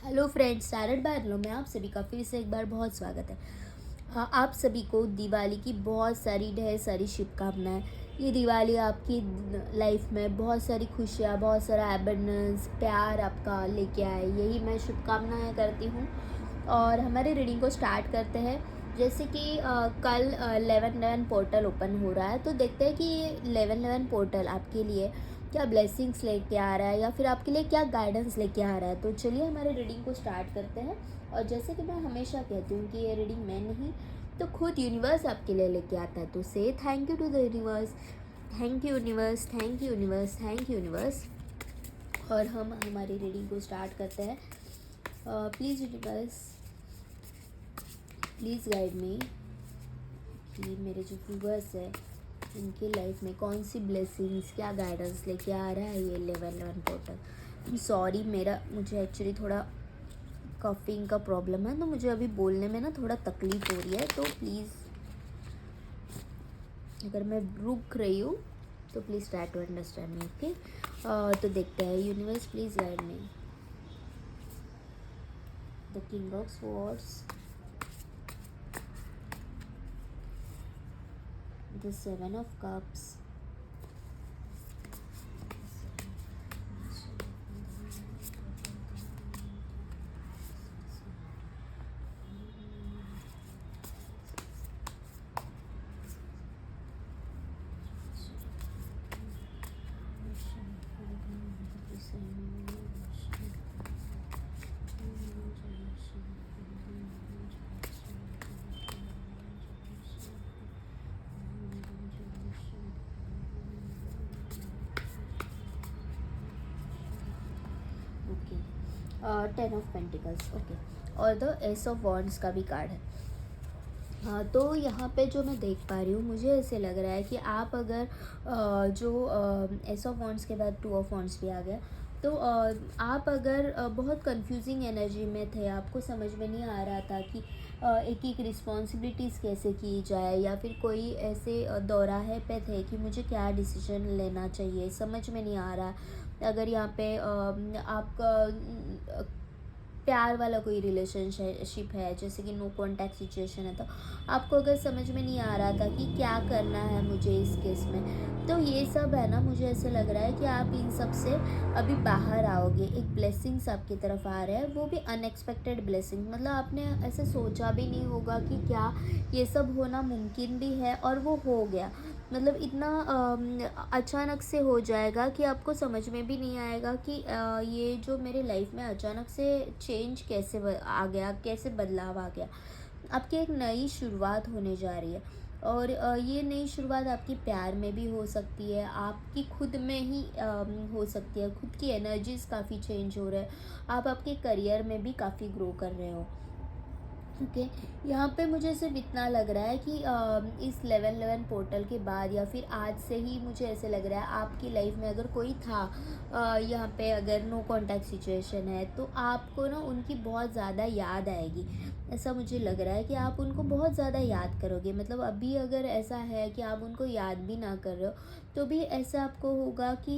Hello friends, tarot bye लो में आप सभी का फिर से एक बार बहुत स्वागत है। आप सभी को दिवाली की बहुत सारी ढेर सारी शुभकामनाएं। ये दिवाली आपकी लाइफ में बहुत सारी खुशियाँ, बहुत सारा एबंडेंस, प्यार आपका लेके आए, यही मैं शुभकामनाएं करती हूँ। और हमारे रीडिंग को स्टार्ट करते हैं। जैसे कि कल 11/11 पोर्टल ओपन हो रहा है, तो देखते हैं कि ये 11/11 पोर्टल आपके लिए क्या ब्लेसिंग्स लेके आ रहा है या फिर आपके लिए क्या गाइडेंस लेके आ रहा है। तो चलिए हमारे रीडिंग को स्टार्ट करते हैं। और जैसे कि मैं हमेशा कहती हूँ कि ये रीडिंग मैं नहीं तो खुद यूनिवर्स आपके लिए लेके आता है। तो से thank you to the universe, thank you universe, thank you universe, thank you universe. और हम हमारी रीडिंग को स्टार्ट करते हैं। Please universe, please guide me कि मेरे जो व्यूवर्स है उनकी लाइफ में कौन सी ब्लेसिंग्स, क्या गाइडेंस लेके आ रहा है ये 11/11 पोर्टल। सॉरी, मुझे एक्चुअली थोड़ा कफिंग का प्रॉब्लम है, तो मुझे अभी बोलने में ना थोड़ा तकलीफ हो रही है। तो प्लीज़ अगर मैं रुक रही हूँ तो please try to understand me, okay. तो देखते हैं universe, please guide me. The king of swords, the 7 of cups, okay, 10 of pentacles, okay. और द एस ऑफ वॉन्ड्स का भी कार्ड है। हाँ, तो यहाँ पे जो मैं देख पा रही हूँ, मुझे ऐसे लग रहा है कि आप अगर एस ऑफ वॉन्ड्स के बाद 2 ऑफ वॉन्ड्स भी आ गया, तो आप अगर बहुत कंफ्यूजिंग एनर्जी में थे, आपको समझ में नहीं आ रहा था कि एक एक रिस्पॉन्सिबिलिटीज़ कैसे की जाए, या फिर कोई ऐसे दौराहे पे थे कि मुझे क्या डिसीजन लेना चाहिए, समझ में नहीं आ रहा। अगर यहाँ पे आपका प्यार वाला कोई रिलेशनशिप है, जैसे कि नो कॉन्टैक्ट सिचुएशन है, तो आपको अगर समझ में नहीं आ रहा था कि क्या करना है मुझे इस केस में, तो ये सब है ना, मुझे ऐसे लग रहा है कि आप इन सब से अभी बाहर आओगे। एक ब्लेसिंग्स आपकी तरफ आ रहा है, वो भी अनएक्सपेक्टेड ब्लेसिंग, मतलब आपने ऐसे सोचा भी नहीं होगा कि क्या ये सब होना मुमकिन भी है, और वो हो गया। मतलब इतना अचानक से हो जाएगा कि आपको समझ में भी नहीं आएगा कि ये जो मेरे लाइफ में अचानक से चेंज कैसे आ गया, कैसे बदलाव आ गया। आपकी एक नई शुरुआत होने जा रही है। और ये नई शुरुआत आपकी प्यार में भी हो सकती है, आपकी खुद में ही हो सकती है। खुद की एनर्जीज काफ़ी चेंज हो रहे हैं, आप आपके करियर में भी काफ़ी ग्रो कर रहे हो, ओके। यहाँ पे मुझे सिर्फ इतना लग रहा है कि इस 11/11 पोर्टल के बाद या फिर आज से ही मुझे ऐसे लग रहा है आपकी लाइफ में अगर कोई था, यहाँ पे अगर नो कांटेक्ट सिचुएशन है, तो आपको ना उनकी बहुत ज़्यादा याद आएगी। ऐसा मुझे लग रहा है कि आप उनको बहुत ज़्यादा याद करोगे। मतलब अभी अगर ऐसा है कि आप उनको याद भी ना कर रहे हो, तो भी ऐसा आपको होगा कि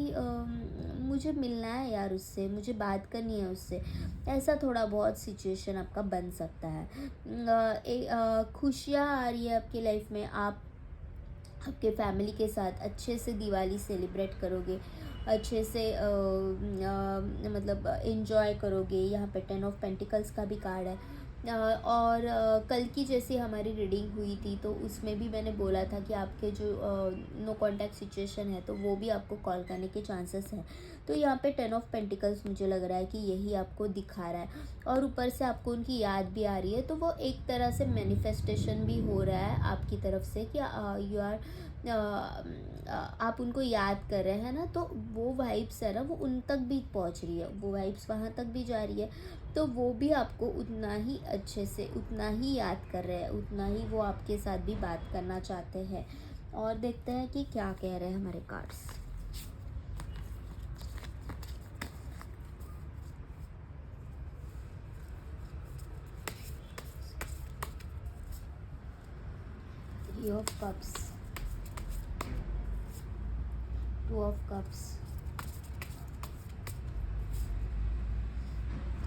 मुझे मिलना है यार उससे, मुझे बात करनी है उससे। ऐसा थोड़ा बहुत सिचुएशन आपका बन सकता है। खुशियाँ आ रही है आपकी लाइफ में, आप आपके फैमिली के साथ अच्छे से दिवाली सेलिब्रेट करोगे, अच्छे से मतलब एंजॉय करोगे। यहाँ पे 10 ऑफ पेंटिकल्स का भी कार्ड है। और कल की जैसी हमारी रीडिंग हुई थी, तो उसमें भी मैंने बोला था कि आपके जो नो कांटेक्ट सिचुएशन है, तो वो भी आपको कॉल करने के चांसेस हैं। तो यहाँ पे 10 ऑफ पेंटिकल्स मुझे लग रहा है कि यही आपको दिखा रहा है। और ऊपर से आपको उनकी याद भी आ रही है, तो वो एक तरह से मैनिफेस्टेशन भी हो रहा है आपकी तरफ से कि यू आर आप उनको याद कर रहे हैं ना, तो वो वाइब्स है ना, वो उन तक भी पहुंच रही है, वो वाइब्स वहाँ तक भी जा रही है। तो वो भी आपको उतना ही अच्छे से, उतना ही याद कर रहे हैं, उतना ही वो आपके साथ भी बात करना चाहते हैं। और देखते हैं कि क्या कह रहे हैं हमारे cards. Three of cups, two of cups,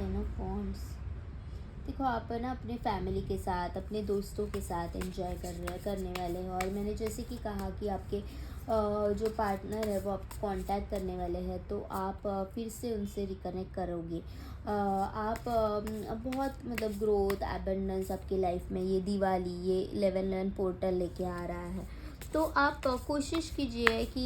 ten of wands. देखो आप है ना अपने फैमिली के साथ, अपने दोस्तों के साथ एंजॉय करने वाले हैं। और मैंने जैसे कि कहा कि आपके जो पार्टनर है वो आपको कांटेक्ट करने वाले हैं, तो आप फिर से उनसे रिकनेक्ट करोगे। आप बहुत मतलब ग्रोथ एबंडेंस आपकी लाइफ में ये दिवाली, ये 11 पोर्टल लेके आ रहा है। तो आप कोशिश कीजिए कि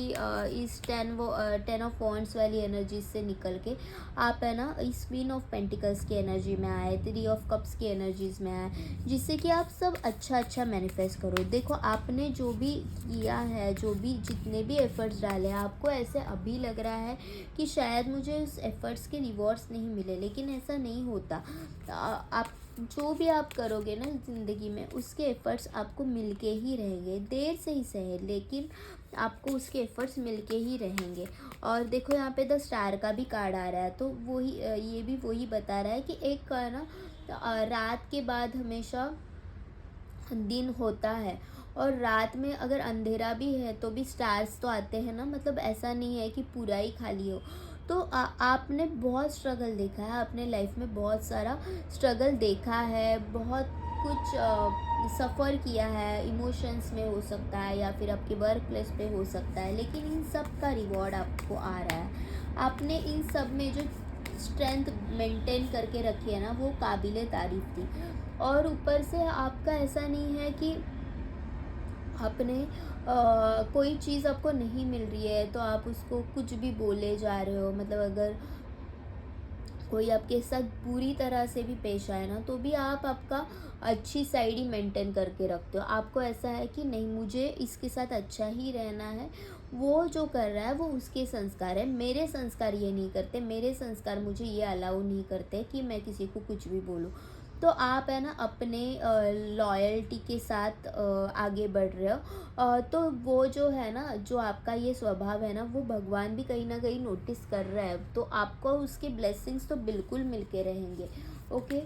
इस 10 ऑफ वॉन्ड्स वाली एनर्जी से निकल के आप है ना इस क्वीन ऑफ पेंटिकल्स की एनर्जी में आए, 3 ऑफ कप्स की एनर्जीज में आए, जिससे कि आप सब अच्छा अच्छा मैनिफेस्ट करो। देखो आपने जो भी किया है, जो भी जितने भी एफर्ट्स डाले हैं, आपको ऐसे अभी लग रहा है कि शायद मुझे उस एफर्ट्स के रिवॉर्ड्स नहीं मिले, लेकिन ऐसा नहीं होता। आप जो भी आप करोगे ना ज़िंदगी में, उसके एफ़र्ट्स आपको मिलके ही रहेंगे, देर से ही सही, लेकिन आपको उसके एफ़र्ट्स मिलके ही रहेंगे। और देखो यहाँ पे द स्टार का भी कार्ड आ रहा है, तो वही ये भी वही बता रहा है कि एक का ना रात के बाद हमेशा दिन होता है, और रात में अगर अंधेरा भी है तो भी स्टार्स तो आते हैं ना, मतलब ऐसा नहीं है कि पूरा ही खाली हो। तो आपने बहुत स्ट्रगल देखा है अपने लाइफ में, बहुत सारा स्ट्रगल देखा है, बहुत कुछ सफ़र किया है, इमोशंस में हो सकता है या फिर आपके वर्क प्लेस पे हो सकता है, लेकिन इन सब का रिवॉर्ड आपको आ रहा है। आपने इन सब में जो स्ट्रेंथ मेंटेन करके रखी है ना, वो काबिले तारीफ़ थी। और ऊपर से आपका ऐसा नहीं है कि आपने कोई चीज़ आपको नहीं मिल रही है तो आप उसको कुछ भी बोले जा रहे हो। मतलब अगर कोई आपके साथ बुरी तरह से भी पेश आए ना, तो भी आप आपका अच्छी साइड ही मेंटेन करके रखते हो। आपको ऐसा है कि नहीं, मुझे इसके साथ अच्छा ही रहना है, वो जो कर रहा है वो उसके संस्कार है, मेरे संस्कार ये नहीं करते, मेरे संस्कार मुझे ये अलाउ नहीं करते कि मैं किसी को कुछ भी बोलूँ। तो आप है ना अपने लॉयल्टी के साथ आगे बढ़ रहे हो। तो वो जो है ना, जो आपका ये स्वभाव है ना, वो भगवान भी कहीं ना कहीं नोटिस कर रहा है, तो आपको उसके ब्लेसिंग्स तो बिल्कुल मिलके रहेंगे। ओके।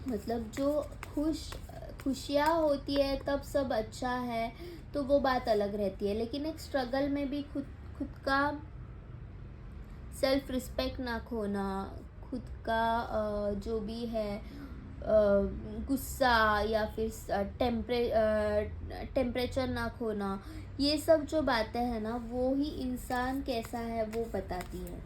मतलब जो खुशियाँ होती है तब सब अच्छा है, तो वो बात अलग रहती है, लेकिन एक स्ट्रगल में भी खुद खुद का सेल्फ रिस्पेक्ट ना खोना, खुद का जो भी है गुस्सा या फिर टेम्परेचर ना खोना, ये सब जो बातें हैं ना, वो ही इंसान कैसा है वो बताती है।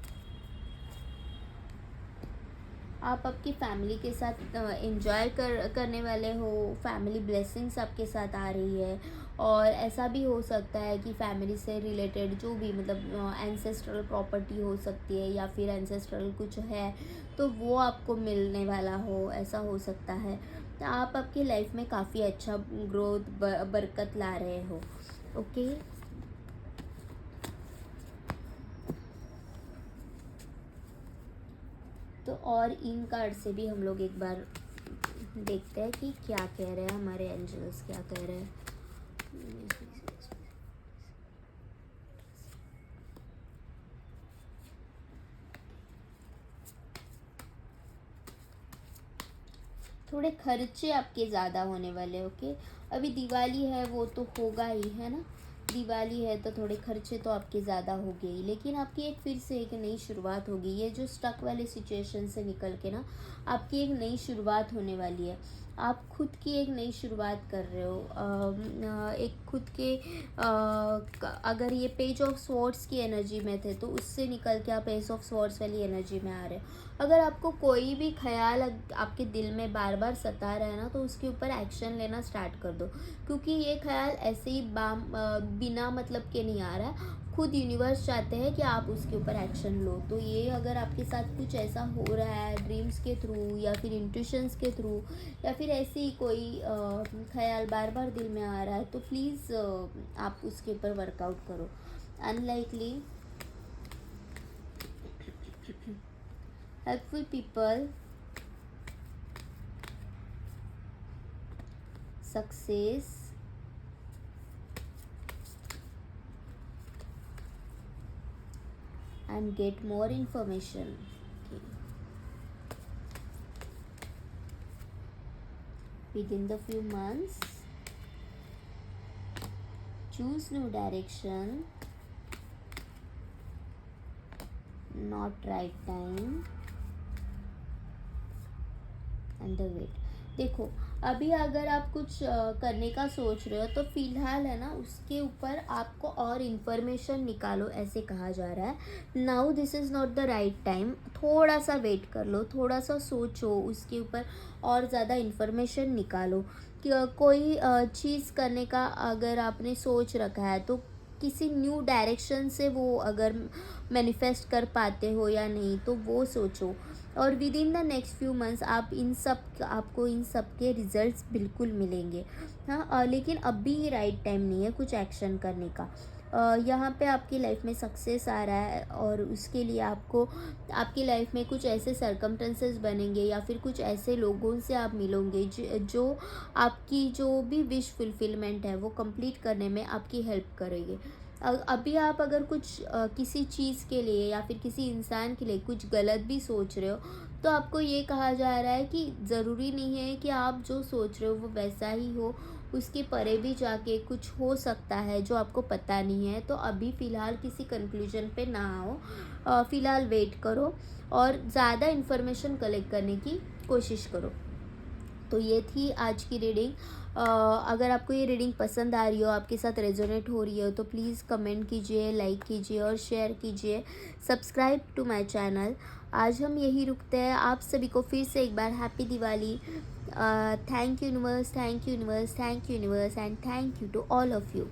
आप आपकी फैमिली के साथ एंजॉय करने वाले हो, फैमिली ब्लेसिंग्स आपके साथ आ रही है। और ऐसा भी हो सकता है कि फैमिली से रिलेटेड जो भी मतलब एंसेस्ट्रल प्रॉपर्टी हो सकती है या फिर एंसेस्ट्रल कुछ है, तो वो आपको मिलने वाला हो, ऐसा हो सकता है। तो आप आपकी लाइफ में काफ़ी अच्छा ग्रोथ बरकत ला रहे हो। ओके। तो और इन कार्ड से भी हम लोग एक बार देखते हैं कि क्या कह रहे हैं हमारे एंजल्स, क्या कह रहे हैं। थोड़े खर्चे आपके ज़्यादा होने वाले। ओके। अभी दिवाली है, वो तो होगा ही, है ना। दिवाली है तो थोड़े खर्चे तो आपके ज़्यादा हो गए ही, लेकिन आपकी एक फिर से एक नई शुरुआत होगी। ये जो स्टक वाले सिचुएशन से निकल के ना, आपकी एक नई शुरुआत होने वाली है। आप खुद की एक नई शुरुआत कर रहे हो। एक खुद के अगर ये पेज ऑफ स्वॉर्ड्स की एनर्जी में थे, तो उससे निकल के आप एस ऑफ स्वॉर्ड्स वाली एनर्जी में आ रहे हो। अगर आपको कोई भी ख्याल आपके दिल में बार बार सता रहा है ना, तो उसके ऊपर एक्शन लेना स्टार्ट कर दो, क्योंकि ये ख्याल ऐसे ही बिना मतलब के नहीं आ रहा है। खुद यूनिवर्स चाहते हैं कि आप उसके ऊपर एक्शन लो। तो ये अगर आपके साथ कुछ ऐसा हो रहा है ड्रीम्स के थ्रू या फिर इंट्यूशंस के थ्रू, या फिर ऐसे ही कोई ख्याल बार बार दिल में आ रहा है, तो प्लीज़ आप उसके ऊपर वर्कआउट करो। Unlikely helpful people, success, and get more information. Okay. Within the few months, choose new direction, not right time. The wait. देखो, अभी अगर आप कुछ करने का सोच रहे हो तो फ़िलहाल है ना, उसके ऊपर आपको और इन्फॉर्मेशन निकालो, ऐसे कहा जा रहा है। Now this is not the right time, थोड़ा सा वेट कर लो, थोड़ा सा सोचो उसके ऊपर और ज़्यादा इन्फॉर्मेशन निकालो कि कोई चीज़ करने का अगर आपने सोच रखा है तो किसी न्यू डायरेक्शन से वो अगर मैनिफेस्ट कर पाते हो या नहीं, तो वो सोचो। और with in the next few months आपको इन सब के रिजल्ट्स बिल्कुल मिलेंगे। हाँ, लेकिन अभी ही राइट टाइम नहीं है कुछ एक्शन करने का। यहाँ पे आपकी लाइफ में सक्सेस आ रहा है और उसके लिए आपको आपकी लाइफ में कुछ ऐसे सर्कमटेंसेस बनेंगे या फिर कुछ ऐसे लोगों से आप मिलोगे जो आपकी जो भी विश फुलफिलमेंट है वो कंप्लीट करने में आपकी हेल्प करेंगे। अभी आप अगर कुछ किसी चीज़ के लिए या फिर किसी इंसान के लिए कुछ गलत भी सोच रहे हो, तो आपको ये कहा जा रहा है कि ज़रूरी नहीं है कि आप जो सोच रहे हो वो वैसा ही हो, उसके परे भी जाके कुछ हो सकता है जो आपको पता नहीं है। तो अभी फ़िलहाल किसी कंक्लूजन पे ना आओ, फ़िलहाल वेट करो और ज़्यादा इन्फॉर्मेशन कलेक्ट करने की कोशिश करो। तो ये थी आज की रीडिंग। अगर आपको ये रीडिंग पसंद आ रही हो, आपके साथ रेजोनेट हो रही हो, तो प्लीज़ कमेंट कीजिए, लाइक कीजिए और शेयर कीजिए। Subscribe to my channel. आज हम यही रुकते हैं। आप सभी को फिर से एक बार happy Diwali. Thank you universe, thank you universe, thank you universe and thank you to all of you.